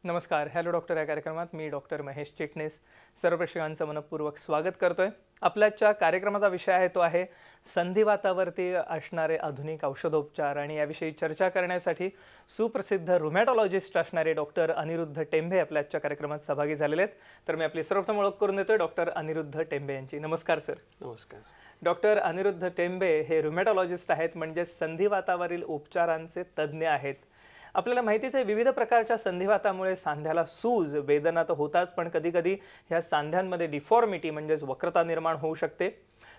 नमस्कार. Hello doctor या कार्यक्रमात मी डॉक्टर महेश चिटणीस सर्व प्रेक्षकांचं मनपूर्वक स्वागत करतोय. आपल्याच्या कार्यक्रमाचा विषय आहे तो आहे संधिवातावरती असणारे आधुनिक औषधोपचार आणि याविषयी चर्चा करण्यासाठी सुप्रसिद्ध रुमॅटॉलॉजिस्ट असणारे डॉक्टर अनिरुद्ध टेंबे आपल्याच्या कार्यक्रमात सहभागी झालेले आहेत. तर मी आपली सर्वप्रथम ओळख करून देतोय डॉक्टर अनिरुद्ध टेंबे यांची. नमस्कार सर. नमस्कार. डॉक्टर अनिरुद्ध टेंबे हे रुमॅटॉलॉजिस्ट आहेत, म्हणजे संधिवातावरील उपचारांचे तज्ज्ञ आहेत. आपल्याला माहितीच आहे विविध प्रकारच्या संधिवातामुळे सांध्याला सूज वेदना तर होताच, पण कधी कधी ह्या सांध्यांमध्ये डिफॉर्मिटी म्हणजेच वक्रता निर्माण होऊ शकते.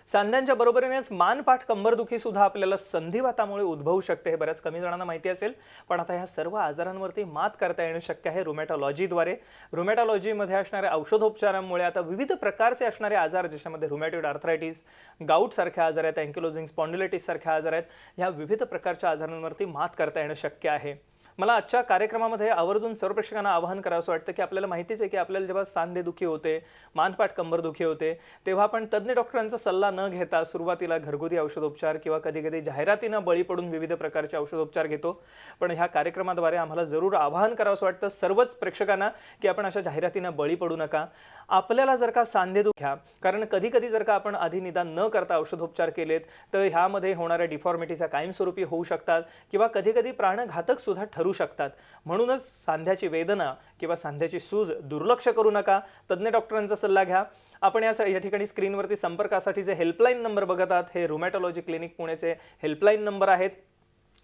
सांध्यांच्या बरोबरीनेच मानपाठ कंबरदुखी सुद्धा आपल्याला संधिवातामुळे उद्भवू शकते. हे बऱ्याच कमी जणांना माहिती असेल, पण आता ह्या सर्व आजारांवरती मात करता येणं शक्य आहे रुमॅटॉलॉजीद्वारे. रुमॅटॉलॉजीमध्ये असणाऱ्या औषधोपचारांमुळे आता विविध प्रकारचे असणारे आजार, ज्याच्यामध्ये रुमॅटॉइड आर्थरायटिस, गाऊट सारखे आजार आहेत, अँकिलोजिंग स्पॉन्डिलायटिस सारखे आजार आहेत, ह्या विविध प्रकारच्या आजारांवरती मात करता येणं शक्य आहे. मला आजच्या कार्यक्रमामध्ये आवर्जून सर्व प्रेक्षकांना आवाहन करावंसं वाटतं की आपल्याला माहितीच आहे की आपल्याला जेव्हा सांधेदुखी होते, मानपाठ कंबरदुखी होते, तेव्हा आपण तज्ज्ञ डॉक्टरांचा सल्ला न घेता सुरुवातीला घरगुती औषधोपचार किंवा कधी कधी जाहिरातीनं बळी पडून विविध प्रकारचे औषधोपचार घेतो. पण ह्या कार्यक्रमाद्वारे आम्हाला जरूर आवाहन करावंसं वाटतं सर्वच प्रेक्षकांना की आपण अशा जाहिरातीनं बळी पडू नका. आपल्याला जर का सांधेदुखी ह्या, कारण कधी कधी जर का आपण आधी निदान न करता औषधोपचार केलेत तर ह्यामध्ये होणाऱ्या डिफॉर्मिटीच्या कायमस्वरूपी होऊ शकतात किंवा कधी कधी प्राणघातक सुद्धा ठरू शकतात. म्हणूनच सांध्याची वेदना किंवा सांध्याची सूज दुर्लक्ष करू नका, तज्ज्ञ डॉक्टरांचा सल्ला घ्या. आपण या ठिकाणी स्क्रीनवरती संपर्कासाठी जे हेल्पलाईन नंबर बघत आहात हे रुमॅटॉलॉजी क्लिनिक पुणेचे हेल्पलाईन नंबर आहेत,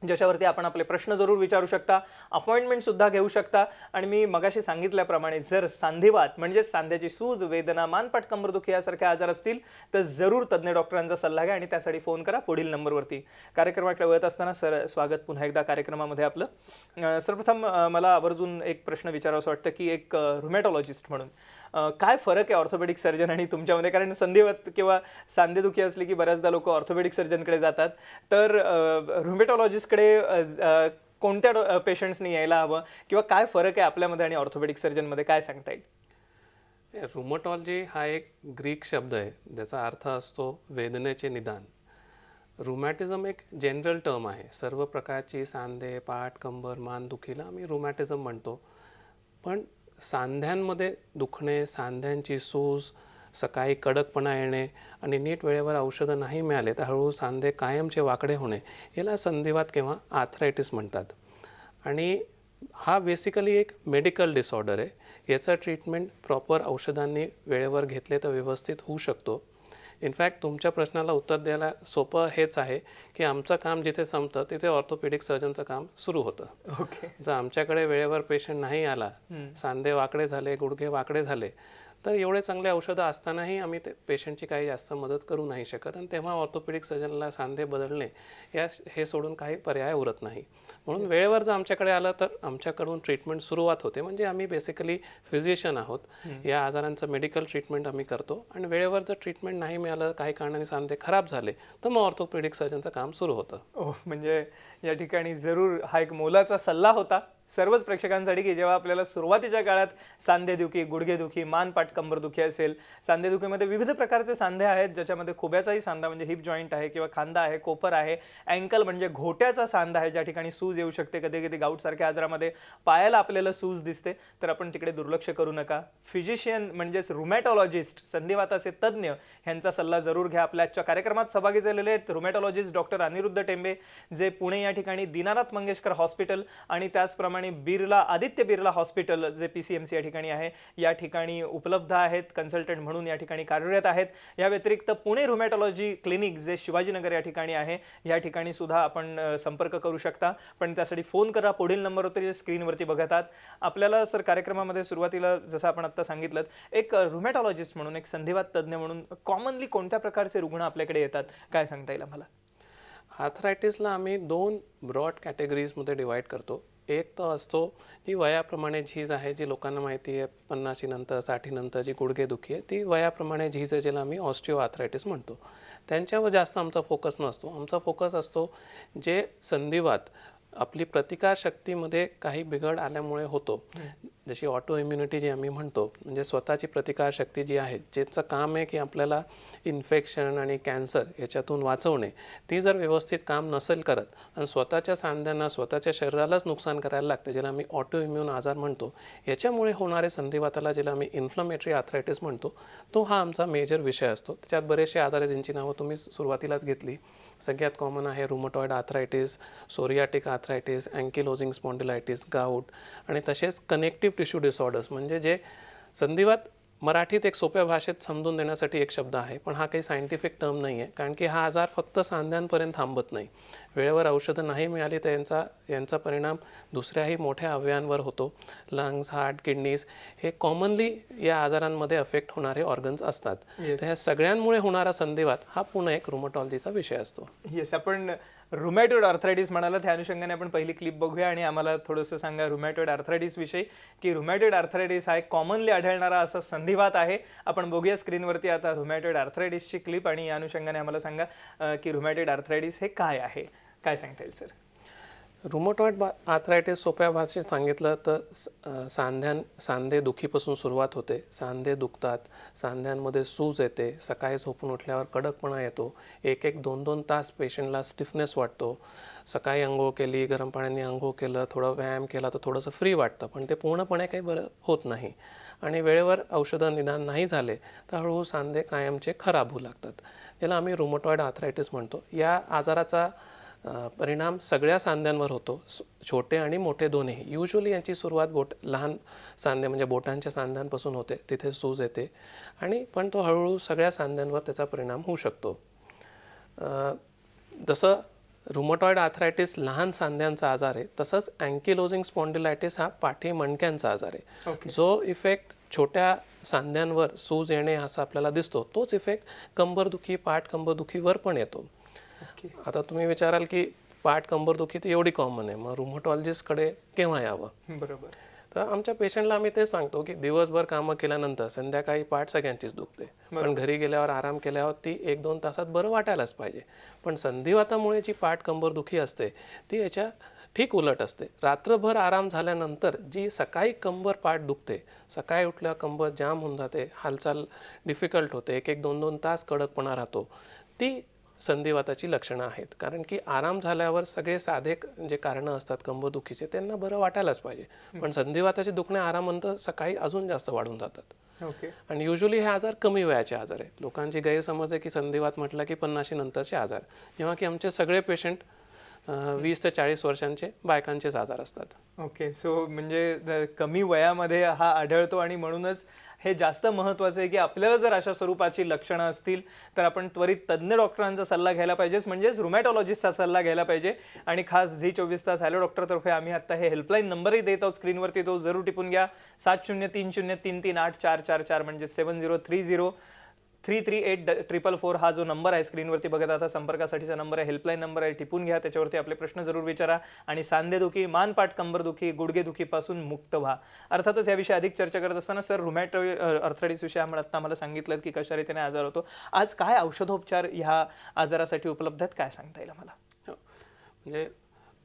ज्याच्यावरती आपण आपले प्रश्न जरूर विचारू शकता, अपॉइंटमेंट सुद्धा घेऊ शकता. आणि मी मगाशी सांगितल्याप्रमाणे जर सांधिवात म्हणजे सांध्याची सूज, वेदना, मानपाठ कंबरदुखी यासारखे आजार असतील तर जरूर तज्ज्ञ डॉक्टरांचा सल्ला घ्या आणि त्यासाठी फोन करा पुढील नंबरवरती. कार्यक्रमाकडे वळत असताना सर स्वागत पुन्हा एकदा कार्यक्रमामध्ये आपलं. सर्वप्रथम मला आवर्जून एक प्रश्न विचारावंसं वाटतं की एक रुमॅटॉलॉजिस्ट म्हणून काय फरक आहे ऑर्थोपेडिक सर्जन आणि तुमच्यामध्ये? कारण संधिवात किंवा सांधेदुखी असली की बऱ्याचदा लोक ऑर्थोपेडिक सर्जनकडे जातात, तर रुमॅटॉलॉजिस्टकडे कोणत्या पेशंट्सनी यायला हवं किंवा काय फरक आहे आपल्यामध्ये आणि ऑर्थोपेडिक सर्जनमध्ये, काय सांगता येईल? रुमॅटॉलॉजी हा एक ग्रीक शब्द आहे ज्याचा अर्थ असतो वेदनेचे निदान. रुमॅटिझम एक जनरल टर्म आहे. सर्व प्रकारची सांधे, पाठ, कंबर, मान दुखीला आम्ही रुमॅटिझम म्हणतो. पण सांध्यांमध्ये दुखणे, सांध्यांची सूज, सकाळी कडकपणा येणे आणि नीट वेळेवर औषधं नाही मिळाले तर हळूहळू सांधे कायमचे वाकडे होणे, याला संधिवात किंवा आर्थरायटिस म्हणतात. आणि हा बेसिकली एक मेडिकल डिसऑर्डर आहे. याचं ट्रीटमेंट प्रॉपर औषधांनी वेळेवर घेतले तर व्यवस्थित होऊ शकतो. इनफॅक्ट तुमच्या प्रश्नाला उत्तर द्यायला सोपं हेच आहे की आमचं काम जिथे संपतं तिथे ऑर्थोपेडिक सर्जनचं काम सुरू होतं. ओके. जर आमच्याकडे वेळेवर पेशंट नाही आला, सांधे वाकडे झाले, गुडघे वाकडे झाले, तर एवढे चांगले औषधं असतानाही आम्ही ते पेशंटची काही जास्त मदत करू नाही शकत. आणि तेव्हा ऑर्थोपेडिक सर्जनला सांधे बदलणे हे सोडून काही पर्याय उरत नाही. म्हणून वेळेवर जर आमच्याकडे आलं तर आमच्याकडून ट्रीटमेंट सुरुवात होते. म्हणजे आम्ही बेसिकली फिजिशियन आहोत. या आजारांचं मेडिकल ट्रीटमेंट आम्ही करतो आणि वेळेवर जर ट्रीटमेंट नाही मिळालं, काही कारणाने सांधे खराब झाले, तर मग ऑर्थोपेडिक सर्जनचं काम सुरू होतं. म्हणजे या ठिकाणी जरूर हा एक मोलाचा सल्ला होता सर्वच प्रेक्षकांसाठी की जेव्हा आपल्याला सुरुवातीच्या काळात सांधेदुखी, गुडघेदुखी, मानपाठ कंबरदुखी असेल, सांधेदुखीमध्ये विविध प्रकारचे सांधे आहेत, ज्याच्यामध्ये खुब्याचाही सांधा म्हणजे हिप जॉईंट आहे किंवा खांदा आहे, कोपर आहे, अँकल म्हणजे घोट्याचा सांधा आहे ज्या ठिकाणी सूज येऊ शकते. कधी कधी गाऊट सारख्या आजारामध्ये पायाला आपल्याला सूज दिसते, तर आपण तिकडे दुर्लक्ष करू नका. फिजिशियन म्हणजेच रुमॅटॉलॉजिस्ट, संधिवाताचे तज्ज्ञ यांचा सल्ला जरूर घ्या. आपल्या आजच्या कार्यक्रमात सहभागी झालेले आहेत रुमॅटॉलॉजिस्ट डॉक्टर अनिरुद्ध टेंबे, जे पुणे या ठिकाणी दीनानाथ मंगेशकर हॉस्पिटल आणि त्याचप्रमाणे आदित्य बिर्ला हॉस्पिटल जे PCMC या ठिकाणी आहे, या ठिकाणी उपलब्ध आहेत, कन्सल्टंट म्हणून या ठिकाणी कार्यरत आहेत. या व्यतिरिक्त पुणे रुमॅटॉलॉजी क्लिनिक जे शिवाजीनगर या ठिकाणी आहे, या ठिकाणी सुद्धा आपण संपर्क करू शकता. पण त्यासाठी फोन करा पुढील नंबरवरती जे स्क्रीनवरती बघत आहात. आपल्याला सर कार्यक्रमामध्ये सुरुवातीला जसं आपण आता सांगितलं, एक रुमॅटॉलॉजिस्ट म्हणून, एक संधिवात तज्ज्ञ म्हणून कॉमनली कोणत्या प्रकारचे रुग्ण आपल्याकडे येतात, काय सांगता येईल आम्हाला? आर्थरायटिसला आम्ही 2 ब्रॉड कॅटेगरीजमध्ये डिवाईड करतो. एक तर असतो जी वयाप्रमाणे झीज आहे, जी लोकांना माहिती आहे 50 नंतर 60 नंतर जी गुडघेदुखी आहे ती वयाप्रमाणे झीज आहे, ज्याला आम्ही ऑस्टिओ आर्थरायटिस म्हणतो. त्यांच्यावर जास्त आमचा फोकस नसतो. आमचा फोकस असतो जे संधिवात आपली प्रतिकारशक्तीमध्ये काही बिघड आल्यामुळे होतो. जशी ऑटो इम्युनिटी जी आम्ही म्हणतो, म्हणजे स्वतःची प्रतिकारशक्ती जी आहे, ज्याचं काम आहे की आपल्याला इन्फेक्शन आणि कॅन्सर याच्यातून वाचवणे, ती जर व्यवस्थित काम नसेल करत आणि स्वतःच्या सांध्यांना स्वतःच्या शरीरालाच नुकसान करायला लागते, ज्याला आम्ही ऑटो इम्युन आजार म्हणतो, याच्यामुळे होणारे संधिवाताला ज्याला आम्ही इन्फ्लमेटरी आर्थरायटिस म्हणतो, तो हा आमचा मेजर विषय असतो. त्याच्यात बरेचसे आजार आहेत ज्यांची नावं तुम्ही सुरुवातीलाच घेतली. सगळ्यात कॉमन आहे rheumatoid arthritis, psoriatic arthritis, ankylosing spondylitis, gout आणि तसेच कनेक्टिव्ह टिश्यू डिसऑर्डर्स, म्हणजे जे संधिवात मराठीत एक सोप्या भाषेत समजून देण्यासाठी एक शब्द आहे, पण हा काही सायंटिफिक टर्म नाही आहे, कारण की हा आजार फक्त सांध्यांपर्यंत थांबत नाही. वेळेवर औषधं नाही मिळाली तर यांचा परिणाम दुसऱ्याही मोठ्या अवयवांवर होतो. लंग्स, हार्ट, किडनीज हे कॉमनली या आजारांमध्ये अफेक्ट होणारे ऑर्गन्स असतात. तर ह्या सगळ्यांमुळे होणारा संधिवात हा पुन्हा एक रुमटॉलॉजीचा विषय असतो. येस, आपण रुमॅटॉइड आर्थरायटिस म्हणाला, त्या अनुषंगाने आपण पहिली क्लिप बघूया आणि आम्हाला थोडंसं सांगा रुमॅटॉइड आर्थरायटिस विषयी, की रुमॅटॉइड आर्थरायटिस हा एक कॉमनली आढळणारा असा संधिवात आहे. आपण बघूया स्क्रीनवरती आता रुमॅटॉइड आर्थरायटिसची क्लिप आणि या अनुषंगाने आम्हाला सांगा की रुमॅटॉइड आर्थरायटिस हे काय आहे, काय सांगता येईल सर? रुमटॉइड आर्थरायटिस सोप्या भाषेत सांगितलं तर सांधे दुखीपासून सुरुवात होते. सांधे दुखतात, सांध्यांमध्ये सूज येते, सकाळी झोपून उठल्यावर कडकपणा येतो, 1-2 तास पेशंटला स्टिफनेस वाटतो. सकाळी अंघोळ केली, गरम पाण्याने अंघोळ केलं, थोडा व्यायाम केला तर थोडंसं फ्री वाटतं, पण ते पूर्णपणे काही बरं होत नाही. आणि वेळेवर औषधं निदान नाही झाले तर हळूहळू सांधे कायमचे खराब होऊ लागतात, याला आम्ही रुमटॉइड आर्थरायटिस म्हणतो. या आजाराचा परिणाम सगळ्या सांध्यांवर होतो, छोटे आणि मोठे दोन्ही. युजली यांची सुरुवात लहान सांधे म्हणजे बोटांच्या सांध्यांपासून होते, तिथे सूज येते आणि पण तो हळूहळू सगळ्या सांध्यांवर त्याचा परिणाम होऊ शकतो. जसं रुमटॉइड आर्थरायटिस लहान सांध्यांचा आजार आहे, तसंच अँकिलोजिंग स्पॉन्डिलायटिस हा पाठी मणक्यांचा आजार आहे. जो इफेक्ट छोट्या सांध्यांवर सूज येणे असा आपल्याला दिसतो, तोच इफेक्ट कंबरदुखी, पाठ कंबरदुखीवर पण येतो. आता तुम्ही विचाराल की पाठ कंबरदुखी तर एवढी कॉमन आहे, मग रुमटॉलॉजिस्टकडे केव्हा यावं? बरोबर. तर आमच्या पेशंटला आम्ही तेच सांगतो की दिवसभर कामं केल्यानंतर संध्याकाळी पाठ सगळ्यांचीच दुखते, पण घरी गेल्यावर आराम केल्यावर ती 1-2 तासात बरं वाटायलाच पाहिजे. पण संधिवातामुळे जी पाठ कंबरदुखी असते ती याच्या ठीक उलट असते. रात्रभर आराम झाल्यानंतर जी सकाळी कंबर पाठ दुखते, सकाळी उठल्यावर कंबर जाम होऊन जाते, हालचाल डिफिकल्ट होते, 1-2 तास कडकपणा राहतो, ती संधिवाताची लक्षणं आहेत. कारण की आराम झाल्यावर सगळे साधे जे कारणं असतात कंबरदुखीचे त्यांना बरं वाटायलाच पाहिजे, पण संधिवाताचे दुखणे आरामानंतर सकाळी अजून जास्त वाढून जातात. आणि युजली हे आजार कमी वयाचे आजार आहे. लोकांची गैरसमज आहे की संधिवात म्हटलं की 50 नंतरचे आजार, जेव्हा की आमचे सगळे पेशंट 20 ते 40 वर्षांचे बायकांचेच आजार असतात. ओके, सो म्हणजे कमी वयामध्ये हा आढळतो आणि म्हणूनच हे जास्त महत्त्वाचं आहे की आपल्याला जर अशा स्वरूपाची लक्षणं असतील तर आपण त्वरित तज्ज्ञ डॉक्टरांचा सल्ला घ्यायला पाहिजेच, म्हणजेच रुमॅटॉलॉजिस्टचा सल्ला घ्यायला पाहिजे. आणि खास झी 24 तास हॅलो डॉक्टरतर्फे आम्ही आता हे हेल्पलाईन नंबरही देत आहोत स्क्रीनवरती, तो जरूर टिपून घ्या. 7030338444 म्हणजे 7030338444 हा जो नंबर आहे स्क्रीनवरती बघत आता संपर्कासाठीचा नंबर आहे, हेल्पलाईन नंबर आहे, टिपून घ्या. त्याच्यावरती आपले प्रश्न जरूर विचारा आणि सांधेदुखी, मानपाट कंबरदुखी, गुडघेदुखीपासून मुक्त व्हा. अर्थातच याविषयी अधिक चर्चा करत असताना सर रुमॅटॉइड आर्थरायटिस विषयी आम्हाला सांगितलं की कशा रीतीने आजार होतो. आज काय औषधोपचार ह्या आजारासाठी उपलब्ध आहेत, काय सांगता येईल आम्हाला? म्हणजे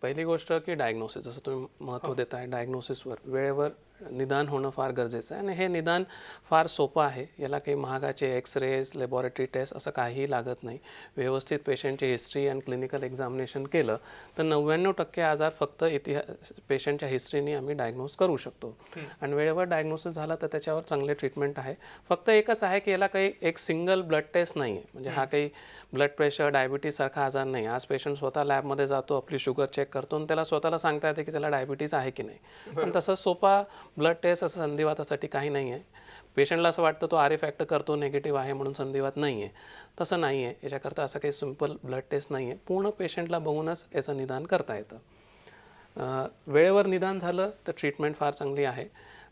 पहिली गोष्ट की डायग्नोसिस, जसं तुम्ही महत्त्व देत आहे डायग्नोसिसवर, वेळेवर निदान होणं फार गरजेचं आहे आणि हे निदान फार सोपं आहे. याला काही महागाचे एक्सरेज, लॅबॉरेटरी टेस्ट असं काहीही लागत नाही. व्यवस्थित पेशंटची हिस्ट्री आणि क्लिनिकल एक्झामिनेशन केलं तर 99% आजार फक्त पेशंटच्या हिस्ट्रीने आम्ही डायग्नोज करू शकतो. आणि वेळेवर डायग्नोसिस झाला तर त्याच्यावर चांगले ट्रीटमेंट आहे. फक्त एकच आहे की याला काही एक सिंगल ब्लड टेस्ट नाही आहे, म्हणजे हा काही ब्लड प्रेशर, डायबिटीज सारखा आजार नाही. आज पेशंट स्वतः लॅबमध्ये जातो, आपली शुगर चेक करतो आणि त्याला स्वतःला सांगता येते की त्याला डायबिटीज आहे की नाही. पण तसं सोपा ब्लड टेस्ट असं संधिवातासाठी काही नाही आहे. पेशंटला असं वाटतं तो RA फॅक्टर करतो, निगेटिव्ह आहे म्हणून संधिवात नाही आहे, तसं नाही आहे. याच्याकरता असं काही सिम्पल ब्लड टेस्ट नाही आहे. पूर्ण पेशंटला बघूनच याचं निदान करता येतं. वेळेवर निदान झालं तर ट्रीटमेंट फार चांगली आहे.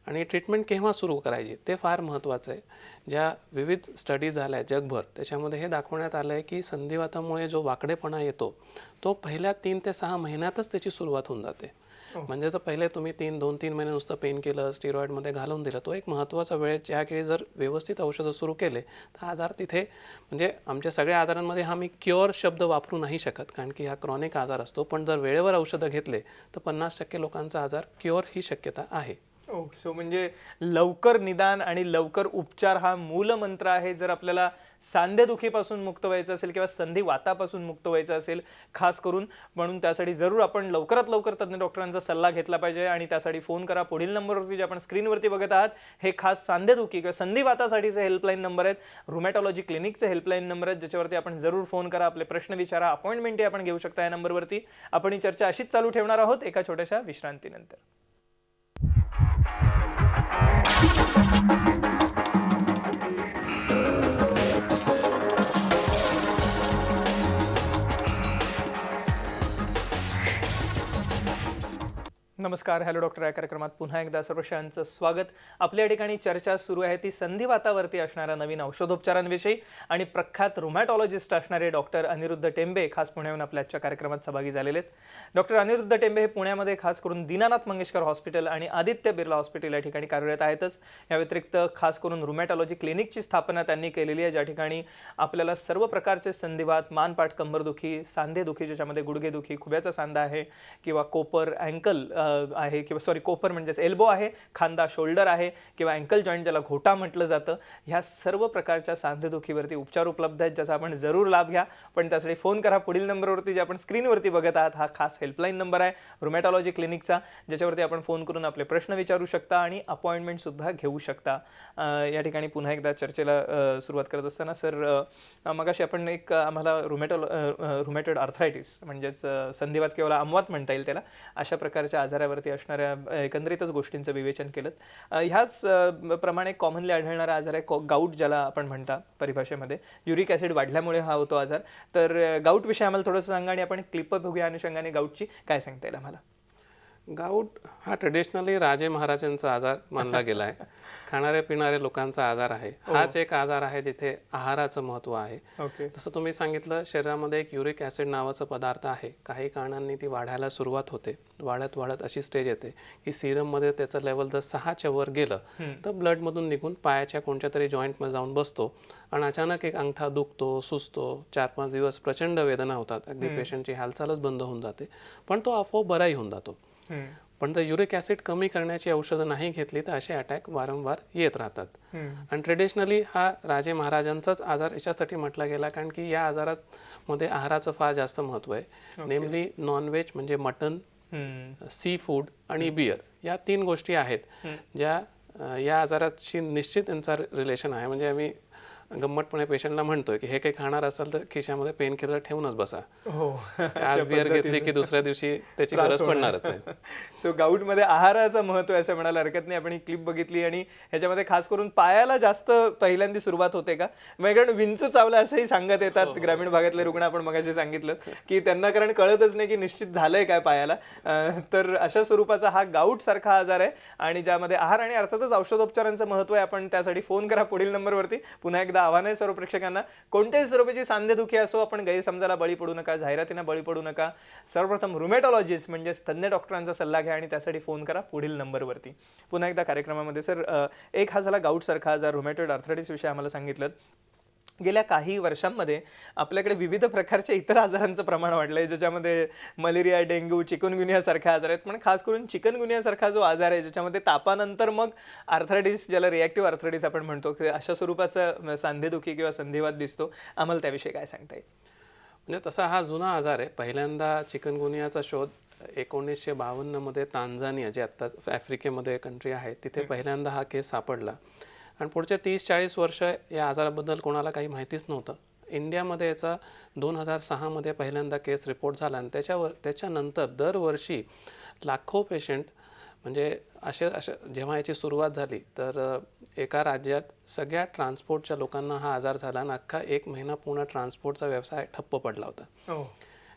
आणि ट्रीटमेंट केव्हा सुरू करायची ते फार महत्त्वाचं आहे. ज्या विविध स्टडीज झाल्या जगभर त्याच्यामध्ये हे दाखवण्यात आलं आहे की संधिवातामुळे जो वाकडेपणा येतो तो पहिल्या 3 ते 6 महिन्यातच त्याची सुरुवात होऊन जाते. म्हणजे जर पहिले तुम्ही 2-3 महिने नुसतं पेन किलर, स्टिरॉइडमध्ये घालून दिलं, तो एक महत्त्वाचा वेळ आहे. ज्यावेळी जर व्यवस्थित औषधं सुरू केले तर आजार तिथे, म्हणजे आमच्या सगळ्या आजारांमध्ये हा मी क्युअर शब्द वापरू नाही शकत कारण की हा क्रॉनिक आजार असतो, पण जर वेळेवर औषधं घेतले तर 50% लोकांचा आजार क्युअर ही शक्यता आहे. सो म्हणजे लवकर निदान आणि लवकर उपचार हा मूलमंत्र आहे. जर आपल्याला सांधेदुखीपासून मुक्त व्हायचं असेल किंवा संधिवातापासून मुक्त व्हायचं असेल खास करून, म्हणून त्यासाठी जरूर आपण लवकरात लवकर तज्ञ डॉक्टरांचा सल्ला घेतला पाहिजे आणि त्यासाठी फोन करा. पुढील नंबरवरती जे आपण स्क्रीनवरती बघत आहात हे खास सांधेदुखी किंवा संधिवातासाठीचे हेल्पलाईन नंबर आहेत, रुमॅटॉलॉजी क्लिनिकचे हेल्पलाईन नंबर आहेत, ज्याच्यावरती आपण जरूर फोन करा, आपले प्रश्न विचारा, अपॉइंटमेंटही आपण घेऊ शकता या नंबरवरती. आपण ही चर्चा अशीच चालू ठेवणार आहोत एका छोट्याशा विश्रांतीनंतर. नमस्कार, हॅलो डॉक्टर या कार्यक्रमात पुन्हा एकदा सर्वश्रांचं स्वागत. आपल्या ठिकाणी चर्चा सुरू आहे ती संधिवातावरती असणाऱ्या नवीन औषधोपचारांविषयी आणि प्रख्यात रुमॅटॉलॉजिस्ट असणारे डॉक्टर अनिरुद्ध टेंबे खास पुण्याहून आपल्या आजच्या कार्यक्रमात सहभागी झालेले आहेत. डॉक्टर अनिरुद्ध टेंबे हे पुण्यामध्ये खास करून दीनानाथ मंगेशकर हॉस्पिटल आणि आदित्य बिर्ला हॉस्पिटल या ठिकाणी कार्यरत आहेतच. या व्यतिरिक्त खास करून रुमॅटॉलॉजी क्लिनिकची स्थापना त्यांनी केलेली आहे, ज्या ठिकाणी आपल्याला सर्व प्रकारचे संधिवात, मानपाठ कंबरदुखी, सांधेदुखी, ज्याच्यामध्ये गुडघेदुखी, खुब्याचा सांधा आहे किंवा कोपर अँकल आहे किंवा सॉरी कोपर म्हणजेच एल्बो आहे, खांदा शोल्डर आहे किंवा अँकल जॉईंट ज्याला घोटा म्हटलं जातं, ह्या सर्व प्रकारच्या सांधेदुखीवरती उपचार उपलब्ध आहेत, ज्याचा आपण जरूर लाभ घ्या. पण त्यासाठी फोन करा. पुढील नंबरवरती जे आपण स्क्रीनवरती बघत आहात हा खास हेल्पलाईन नंबर आहे रुमॅटॉलॉजी क्लिनिकचा, ज्याच्यावरती आपण फोन करून आपले प्रश्न विचारू शकता आणि अपॉइंटमेंट सुद्धा घेऊ शकता. या ठिकाणी पुन्हा एकदा चर्चेला सुरुवात करत असताना सर, मगाशी आपण एक आम्हाला रुमॅटॉइड आर्थरायटिस म्हणजेच संधिवात किंवा अमवात म्हणता येईल त्याला, अशा प्रकारच्या आजारावरती असणाऱ्या एकंदरीतच गोष्टींचं विवेचन केलं. ह्याच प्रमाणे कॉमनली आढळणारा आजार आहे गाऊट, ज्याला आपण म्हणता परिभाषेमध्ये. युरिक ॲसिड वाढल्यामुळे हा होतो आजार. तर गाऊट विषयी आम्हाला थोडंसं सांगा आणि आपण क्लिप बघूया अनुषंगाने गाऊटची, काय सांगता येईल आम्हाला? गाऊट हा ट्रेडिशनली राजे महाराजांचा आजार मानला गेला आहे. खाणारे पिणारे लोकांचा आजार आहे. हाच एक आजार आहे जिथे आहाराचं महत्त्व आहे. जसं तुम्ही सांगितलं, शरीरामध्ये एक युरिक ॲसिड नावाचा पदार्थ आहे. काही कारणांनी ती वाढायला सुरुवात होते. वाढत वाढत अशी स्टेज येते की सिरममध्ये त्याचं लेवल जर 6च्या वर गेलं तर ब्लडमधून निघून पायाच्या कोणत्या तरी जॉईंटमध्ये जाऊन बसतो आणि अचानक एक अंगठा दुखतो, सुचतो, 4-5 दिवस प्रचंड वेदना होतात, अगदी पेशंटची हालचालच बंद होऊन जाते, पण तो आपोआप बराही होऊन जातो. पण जर युरिक ॲसिड कमी करण्याची औषधं नाही घेतली तर असे अटॅक वारंवार येत राहतात. आणि ट्रेडिशनली हा राजे महाराजांचाच आजार याच्यासाठी म्हटला गेला कारण की या आजारामध्ये आहाराचं फार जास्त महत्त्व आहे. नेमली नॉनव्हेज म्हणजे मटन, सी फूड आणि बियर, या 3 गोष्टी आहेत ज्या या आजाराशी निश्चित त्यांचा रिलेशन आहे. म्हणजे आम्ही गंमतपणे पेशंटला म्हणतोय की हे काही खाणार असेल तर खिशामध्ये पेन किलर ठेवूनच बसा. आज बियर घेतली की दुसऱ्या दिवशी त्याची गरज पडणारच आहे. सो गाऊटमध्ये आहाराचं महत्त्व असं म्हणायला हरकत नाही. आपण ही क्लिप बघितली आणि ह्याच्यामध्ये खास करून पायाला जास्त पहिल्यांदा सुरुवात होते का, कारण विंचू चावला असंही सांगत येतात ग्रामीण भागातले रुग्ण. आपण मगाशी सांगितलं की त्यांना कारण कळतच नाही की निश्चित झालंय काय पायाला. तर अशा स्वरूपाचा हा गाऊट सारखा आजार आहे आणि ज्यामध्ये आहार आणि अर्थातच औषधोपचारांचं महत्त्व आहे. आपण त्यासाठी फोन करा पुढील नंबरवरती. पुन्हा एकदा आव्हान आहे सर्व प्रेक्षकांना, कोणत्याही स्वरूपाची सांधेदुखी असो आपण गैरसमजाला बळी पडू नका, जाहिरातींना बळी पडू नका. सर्वप्रथम रुमॅटॉलॉजिस्ट म्हणजे तज्ञ डॉक्टरांचा सल्ला घ्या आणि त्यासाठी फोन करा पुढील नंबरवरती. पुन्हा एकदा कार्यक्रमामध्ये सर, एक हा झाला गाऊट सारखा आजार, रुमॅटॉइड आर्थरायटिस विषयी आम्हाला सांगितलं. गेल्या काही वर्षांमध्ये आपल्याकडे विविध प्रकारच्या इतर आजारांचं प्रमाण वाढलं आहे, ज्याच्यामध्ये मलेरिया, डेंग्यू, चिकनगुनिया सारखे आजार आहेत. पण खास करून चिकनगुनिया सारखा जो आजार आहे ज्याच्यामध्ये तापानंतर मग आर्थरायटिस, ज्याला रिॲक्टिव्ह आर्थरायटिस आपण म्हणतो, अशा स्वरूपाचा सांधेदुखी किंवा संधिवात दिसतो, आम्हाला त्याविषयी काय सांगता येईल? म्हणजे तसा हा जुना आजार आहे. पहिल्यांदा चिकनगुनियाचा शोध 1952 मध्ये तांझानिया, जे आत्ता आफ्रिकेमध्ये कंट्री आहे, तिथे पहिल्यांदा हा केस सापडला. आणि पुढच्या 30-40 वर्ष या आजाराबद्दल कोणाला काही माहितीच नव्हतं. इंडियामध्ये याचा 2006 मध्ये पहिल्यांदा केस रिपोर्ट झाला आणि त्याच्यानंतर दरवर्षी लाखो पेशंट, म्हणजे असे जेव्हा याची सुरुवात झाली तर एका राज्यात सगळ्या ट्रान्सपोर्टच्या लोकांना हा आजार झाला आणि अख्खा 1 महिना पूर्ण ट्रान्सपोर्टचा व्यवसाय ठप्प पडला होता.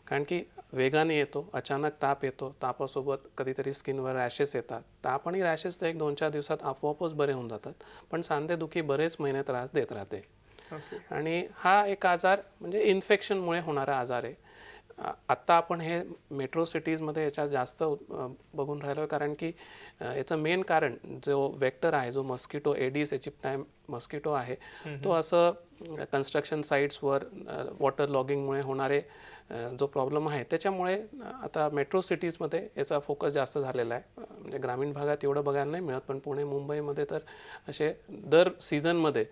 कारण की वेगाने येतो, अचानक ताप येतो, तापासोबत कधीतरी स्किनवर रॅशेस येतात. ताप आणि रॅशेस तर 1-2-4 दिवसात आपोआपच बरे होऊन जातात, पण सांधेदुखी बरेच महिने त्रास देत राहते. आणि हा एक आजार म्हणजे इन्फेक्शनमुळे होणारा आजार आहे. आत्ता आपण हे मेट्रो सिटीजमध्ये याच्यात जास्त बघून राहिलो, कारण की याचं मेन कारण जो वेक्टर आहे, जो मस्किटो एडिस एजिप्टाय मस्किटो आहे, तो असं कन्स्ट्रक्शन साईट्सवर वॉटर लॉगिंगमुळे होणारे जो प्रॉब्लेम आहे त्याच्यामुळे आता मेट्रो सिटीजमध्ये याचा फोकस जास्त झालेला आहे. म्हणजे ग्रामीण भागात एवढं बघायला नाही मिळत, पण पुणे मुंबईमध्ये तर असे दर सीझनमध्ये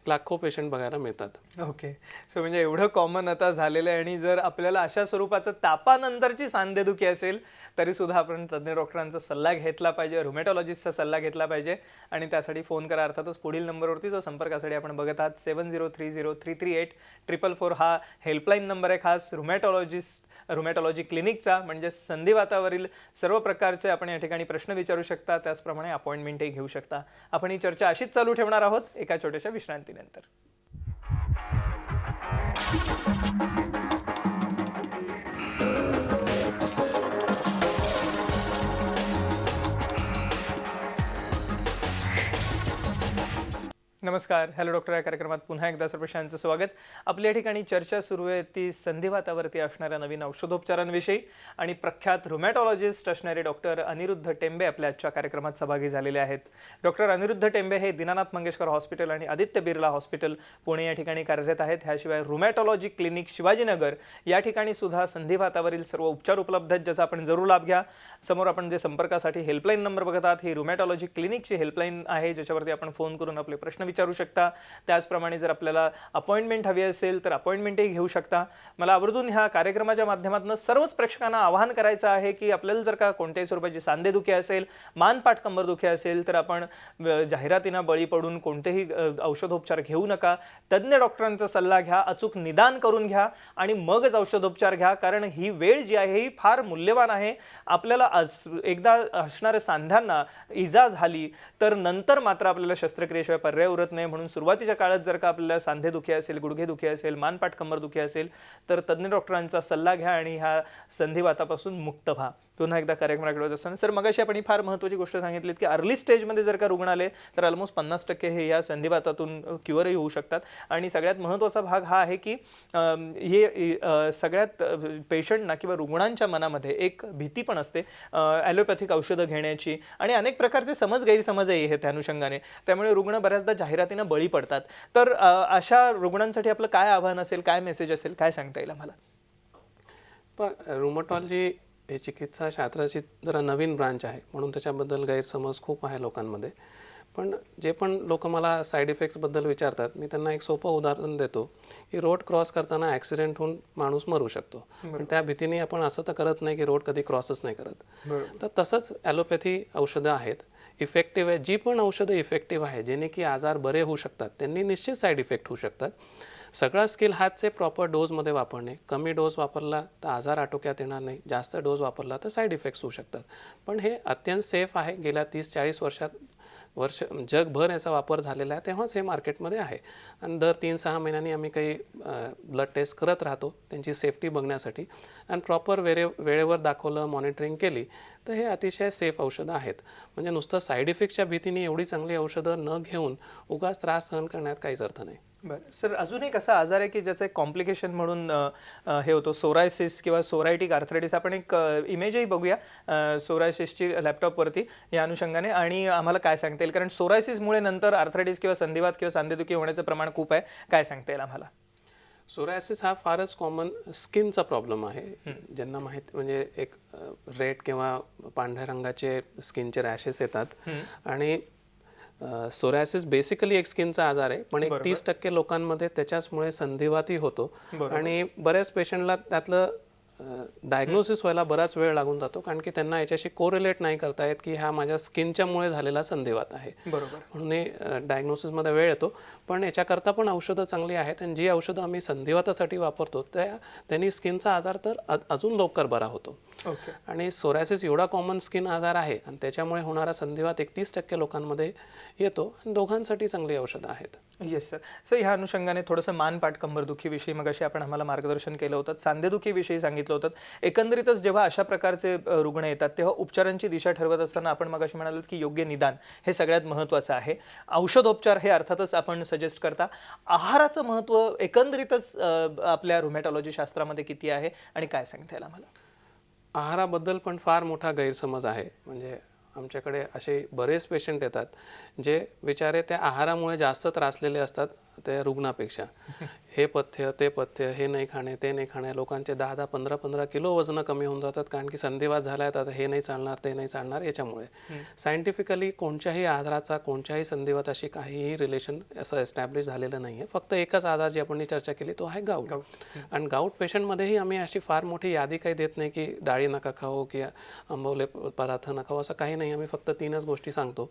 लाखो पेशंट बघायला मिळतात. ओके. सो म्हणजे एवढं कॉमन आता झालेलं आहे आणि जर आपल्याला अशा स्वरूपाचं तापानंतरची सांधेदुखी असेल तरी सुद्धा आपण तज्ज्ञ डॉक्टरांचा सल्ला घेतला पाहिजे, रुमॅटॉलॉजिस्टचा सल्ला घेतला पाहिजे आणि त्यासाठी फोन करा. अर्थातच पुढील नंबरवरती जो संपर्कासाठी आपण बघत आहात 7030338444 हा हेल्पलाईन नंबर आहे खास रुमॅटॉलॉजी क्लिनिकचा. म्हणजे संधिवातावरील सर्व प्रकारचे आपण या ठिकाणी प्रश्न विचारू शकता, त्याचप्रमाणे अपॉइंटमेंटही घेऊ शकता. आपण ही चर्चा अशीच चालू ठेवणार आहोत एका छोट्याशा विश्रांतीनंतर. नमस्कार, हॅलो डॉक्टर या कार्यक्रमात पुन्हा एकदा सर्वांचं स्वागत. आपल्या ठिकाणी चर्चा सुरू आहे ती संधिवातावरती असणाऱ्या नवीन औषधोपचारांविषयी आणि प्रख्यात रुमॅटॉलॉजिस्ट असणारे डॉक्टर अनिरुद्ध टेंबे आपल्या आजच्या कार्यक्रमात सहभागी झालेले आहेत. डॉक्टर अनिरुद्ध टेंबे हे दीनानाथ मंगेशकर हॉस्पिटल आणि आदित्य बिर्ला हॉस्पिटल पुणे या ठिकाणी कार्यरत आहेत. ह्याशिवाय रुमॅटॉलॉजी क्लिनिक शिवाजीनगर या ठिकाणी सुद्धा संधिवातावरील सर्व उपचार उपलब्ध आहेत, ज्याचा आपण जरूर लाभ घ्या. समोर आपण जे संपर्कासाठी हेल्पलाईन नंबर बघत आहात ही रुमॅटॉलॉजी क्लिनिकची हेल्पलाईन आहे, ज्याच्यावरती आपण फोन करून आपले प्रश्न विचारू शकता. त्याचप्रमाणे जर आपल्याला अपॉइंटमेंट हवी असेल तर अपॉइंटमेंटही घेऊ शकता. मला आवर्जून ह्या कार्यक्रमाच्या माध्यमातून सर्वच प्रेक्षकांना आवाहन करायचं आहे की आपल्याला जर का कोणत्याही स्वरूपाची सांधेदुखी असेल, मानपाठ कंबरदुखी असेल तर आपण जाहिरातींना बळी पडून कोणतेही औषधोपचार घेऊ नका. तज्ज्ञ डॉक्टरांचा सल्ला घ्या, अचूक निदान करून घ्या आणि मगच औषधोपचार घ्या. कारण ही वेळ जी आहे ही फार मूल्यवान आहे. आपल्याला एकदा असणाऱ्या सांध्यांना इजा झाली तर नंतर मात्र आपल्याला शस्त्रक्रियेशिवाय पर्याय उरत नाही. म्हणून सुरुवातीच्या काळात जर का आपल्याला सांधेदुखी असेल, गुडघेदुखी असेल, मानपाठ कंबरदुखी असेल तर तज्ज्ञ डॉक्टरांचा सल्ला घ्या आणि ह्या संधिवातापासून मुक्त व्हा. पुन्हा एकदा कार्यक्रमाकडे होत असताना सर, मगाशी आपण ही फार महत्त्वाची गोष्ट सांगितलीत की अर्ली स्टेजमध्ये जर का रुग्ण आले तर ऑलमोस्ट 50% हे या संधिवातातून क्युअरही होऊ शकतात. आणि सगळ्यात महत्त्वाचा भाग हा आहे की हे सगळ्यात पेशंटना किंवा रुग्णांच्या मनामध्ये एक भीती पण असते ॲलोपॅथिक औषधं घेण्याची आणि अनेक प्रकारचे गैरसमजही आहेत त्या अनुषंगाने. त्यामुळे रुग्ण बऱ्याचदा जाहिरातीनं बळी पडतात. तर अशा रुग्णांसाठी आपलं काय आव्हान असेल, काय मेसेज असेल, काय सांगता येईल आम्हाला? रुमॅटॉलॉजी हे चिकित्सा शास्त्राची जरा नवीन ब्रांच आहे, म्हणून त्याच्याबद्दल गैरसमज खूप आहे लोकांमध्ये. पण जे पण लोक मला साईड इफेक्ट्सबद्दल विचारतात, मी त्यांना एक सोपं उदाहरण देतो की रोड क्रॉस करताना ॲक्सिडेंट होऊन माणूस मरू शकतो. पण त्या भीतीने आपण असं तर करत नाही की रोड कधी क्रॉसच नाही करत. तर तसंच ॲलोपॅथी औषधं आहेत, इफेक्टिव्ह आहे. जी पण औषधं इफेक्टिव्ह आहे जेणे की आजार बरे होऊ शकतात, त्यांनी निश्चित साईड इफेक्ट होऊ शकतात. सगळा स्किल हातचे प्रॉपर डोजमध्ये वापरणे. कमी डोस वापरला तर आजार आटोक्यात येणार नाही, जास्त डोस वापरला तर साईड इफेक्ट्स होऊ शकतात. पण हे अत्यंत सेफ आहे. गेल्या 30-40 जगभर याचा वापर झालेला आहे, तेव्हाच हे मार्केटमध्ये आहे. आणि दर 3-6 महिन्यांनी आम्ही काही ब्लड टेस्ट करत राहतो त्यांची सेफ्टी बघण्यासाठी. आणि प्रॉपर वेळेवर दाखवलं, मॉनिटरिंग केली तर हे अतिशय सेफ औषधं आहेत. म्हणजे नुसतं साईड इफेक्टच्या भीतीने एवढी चांगली औषधं न घेऊन उगाच त्रास सहन करण्यात काहीच अर्थ नाही. बरं सर, अजून एक असा आजार आहे की ज्याचं एक कॉम्प्लिकेशन म्हणून हे होतो सोरायसिस किंवा सोरायटिक आर्थरायटिस. आपण एक इमेजही बघूया सोरायसिसची लॅपटॉपवरती या अनुषंगाने आणि आम्हाला काय सांगता येईल, कारण सोरायसिसमुळे नंतर आर्थरायटिस किंवा संधिवात किंवा सांधेदुखी होण्याचं प्रमाण खूप आहे. काय सांगता येईल आम्हाला? सोरायसिस हा फारच कॉमन स्किनचा प्रॉब्लेम आहे. ज्यांना माहीत म्हणजे एक रेड किंवा पांढऱ्या रंगाचे स्किनचे रॅशेस येतात. आणि सोरायसिस बेसिकली एक स्किनचा आजार आहे, पण एक 30% लोकांमध्ये त्याच्याचमुळे संधिवातही होतो. आणि बऱ्याच पेशंटला त्यातलं डायग्नोसिस व्हायला बराच वेळ लागून जातो, कारण की त्यांना याच्याशी कोरिलेट नाही करता येत की हा माझ्या स्किनच्यामुळे झालेला संधिवात आहे. म्हणून डायग्नोसिसमध्ये वेळ येतो. पण याच्याकरता पण औषधं चांगली आहेत आणि जी औषधं आम्ही संधिवातासाठी वापरतो त्यांनी स्किनचा आजार तर अजून लवकर बरा होतो. आणि सोरायसिस एवढा कॉमन स्किन आजार आहे आणि त्याच्यामुळे होणारा संधिवात 31% लोकांमध्ये येतो आणि दोघांसाठी चांगली औषधं आहेत. Yes sir. सर, ह्या अनुषंगाने थोडंसं मानपाठ कंबरदुखीविषयी मगाशी आपण आम्हाला मार्गदर्शन केलं होतं, सांधेदुखीविषयी सांगितलं होतं. एकंदरीतच जेव्हा अशा प्रकारचे रुग्ण येतात तेव्हा उपचारांची दिशा ठरवत असताना आपण मगाशी म्हणालात की योग्य निदान हे सगळ्यात महत्त्वाचं आहे. औषधोपचार हे अर्थातच आपण सजेस्ट करता. आहाराचं महत्त्व एकंदरीतच आपल्या रुमॅटॉलॉजी शास्त्रामध्ये किती आहे आणि काय सांगता येईल आम्हाला? आहाराबद्दल पण फार मोठा गैरसमज आहे. म्हणजे आमच्याकडे असे बरेच पेशंट येतात जे बिचारे त्या आहारामुळे जास्त त्रासलेले असतात त्या रुग्णापेक्षा. हे पथ्य ते पथ्य, हे नाही खाणे ते नाही खाणे, लोकांचे 10-10 15-15 किलो वजन कमी होऊन जातात कारण की संधिवात झाला आहे, आता हे नाही चालणार ते नाही चालणार याच्यामुळे. सायंटिफिकली कोणत्याही आजाराचा कोणत्याही संधिवाताशी काहीही रिलेशन असं एस्टॅब्लिश झालेलं नाही आहे. फक्त एकच आजार जी आपण चर्चा केली तो आहे गाऊट. आणि गाऊट पेशंटमध्येही आम्ही अशी फार मोठी यादी काही देत नाही की डाळी नका खाऊ की आंबवले पदार्थ नका खाऊ, असं काही नाही. आम्ही फक्त 3च गोष्टी सांगतो,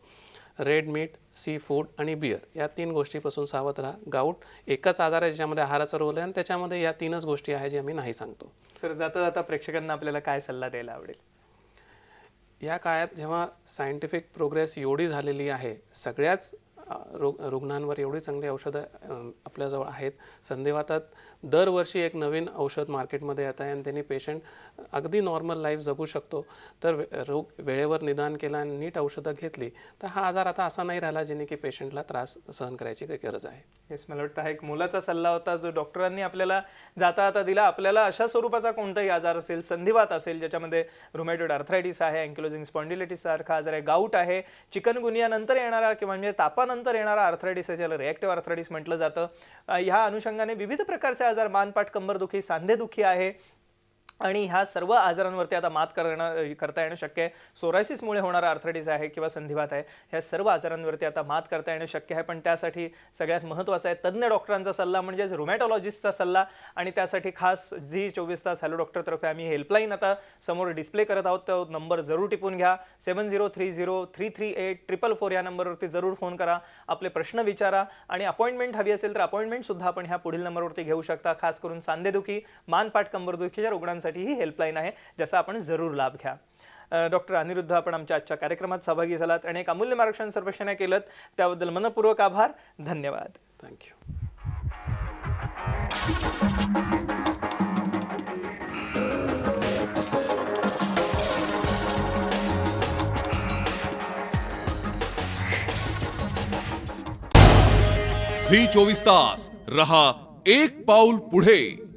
रेड मीट, सी फूड आणि बियर. या 3 गोष्टीपासून सावध राहा. गाऊट एकच आजार आहे ज्याच्यामध्ये आहाराचा रोल आहे आणि त्याच्यामध्ये या 3च गोष्टी आहेत जे आम्ही नाही सांगतो. सर, जाता जाता प्रेक्षकांना आपल्याला काय सल्ला द्यायला आवडेल? या काळात जेव्हा सायंटिफिक प्रोग्रेस एवढी झालेली आहे, सगळ्याच रुग्णांवर एवढी चांगली औषधं आपल्याजवळ आहेत, संधिवातात दरवर्षी एक नवीन औषध मार्केटमध्ये येत आहे आणि त्यांनी पेशंट अगदी नॉर्मल लाईफ जगू शकतो. तर रोग वेळेवर निदान केलं आणि नीट औषधं घेतली तर हा आजार आता असा नाही राहिला जेणे की पेशंटला त्रास सहन करायची काही गरज आहे. येस, मला वाटतं हा एक मोलाचा सल्ला होता जो डॉक्टरांनी आपल्याला जाता जाता दिला. आपल्याला अशा स्वरूपाचा कोणताही आजार असेल, संधिवात असेल ज्याच्यामध्ये रुमॅटॉइड आर्थरायटिस आहे, अँकिलोजिंग स्पॉन्डिलायटिस सारखा आजार आहे, गाऊट आहे, चिकनगुनिया नंतर येणारा किंवा म्हणजे तापानंतर येणारा आर्थरायटिस आहे ज्याला रिॲक्टिव्ह आर्थरायटिस म्हटलं जातं, ह्या अनुषंगाने विविध प्रकारचे आजार, मानपाट कंबरदुखी, सांधेदुखी आहे आणि ह्या सर्व आजारांवरती आता मात करता येणं शक्य आहे. सोरायसिसमुळे होणारा आर्थरायटिस आहे किंवा संधिवात आहे, ह्या सर्व आजारांवरती आता मात करता येणं शक्य आहे. पण त्यासाठी सगळ्यात महत्त्वाचा आहे तज्ज्ञ डॉक्टरांचा सल्ला, म्हणजेच रुमॅटॉलॉजिस्टचा सल्ला. आणि त्यासाठी खास झी 24 तास हॅलो डॉक्टरतर्फे आम्ही हेल्पलाईन आता समोर डिस्प्ले करत आहोत. तो नंबर जरूर टिपून घ्या. 7030338444 या नंबरवरती जरूर फोन करा, आपले प्रश्न विचारा आणि अपॉइंटमेंट हवी असेल तर अपॉइंटमेंटसुद्धा आपण ह्या पुढील नंबरवरती घेऊ शकता. खास करून सांधेदुखी, मानपाट कंबरदुखीच्या रुग्णांसाठी ही हेल्पलाईन आहे, ज्याचा आपण जरूर लाभ घ्या. डॉक्टर अनिरुद्ध, आपण आमच्या आजच्या कार्यक्रमात सहभागी झालात आणि एक अमूल्य मार्गदर्शन सर्वेक्षण केलं, त्याबद्दल मनपूर्वक आभार. धन्यवाद. थँक्यू. झी 24 तास रहा एक पाऊल पुढे.